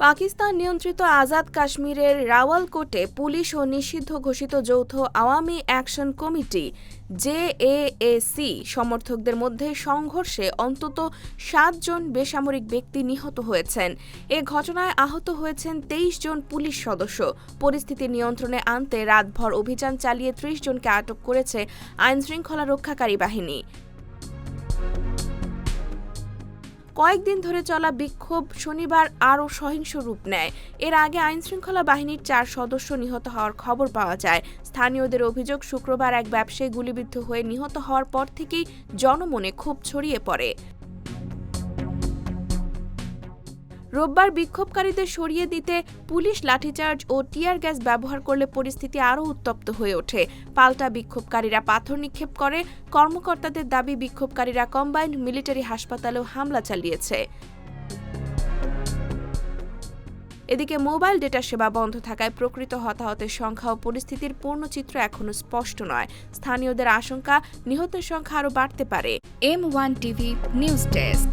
পাকিস্তান নিয়ন্ত্রিত আজাদ কাশ্মীরের রাওয়ালকোটে পুলিশ ও নিষিদ্ধ ঘোষিত যৌথ আওয়ামী অ্যাকশন কমিটি জেএএসি সমর্থকদের মধ্যে সংঘর্ষে অন্তত ৭ জন বেসামরিক ব্যক্তি নিহত হয়েছেন। এ ঘটনায় আহত হয়েছেন ২৩ জন পুলিশ সদস্য। পরিস্থিতি নিয়ন্ত্রণে আনতে রাতভর অভিযান চালিয়ে ৩০ জনকে আটক করেছে আইনশৃঙ্খলা রক্ষাকারী বাহিনী। কয়েকদিন ধরে চলা বিক্ষোভ শনিবার আরও সহিংস রূপ নেয়। এর আগে আইনশৃঙ্খলা বাহিনীর ৪ সদস্য নিহত হওয়ার খবর পাওয়া যায়। স্থানীয়দের অভিযোগ, শুক্রবার এক ব্যবসায়ী গুলিবিদ্ধ হয়ে নিহত হওয়ার পর থেকেই জনমনে ক্ষোভ ছড়িয়ে পড়ে। রোববার বিক্ষোভকারীদের সরিয়ে দিতে পুলিশ লাঠিচার্জ ও টিয়ার গ্যাস ব্যবহার করলে পরিস্থিতি আরও উত্তপ্ত হয়ে ওঠে। পাল্টা বিক্ষোভকারীরা পাথর নিক্ষেপ করে। কর্মকর্তাদের দাবি, বিক্ষোভকারীরা কম্বাইন্ড মিলিটারি হাসপাতালেও হামলা চালিয়েছে। এদিকে মোবাইল ডেটা সেবা বন্ধ থাকায় প্রকৃত হতাহতের সংখ্যা ও পরিস্থিতির পূর্ণ চিত্র এখনো স্পষ্ট নয়। স্থানীয়দের আশঙ্কা, নিহতের সংখ্যা আরও বাড়তে পারে। M1 TV news desk.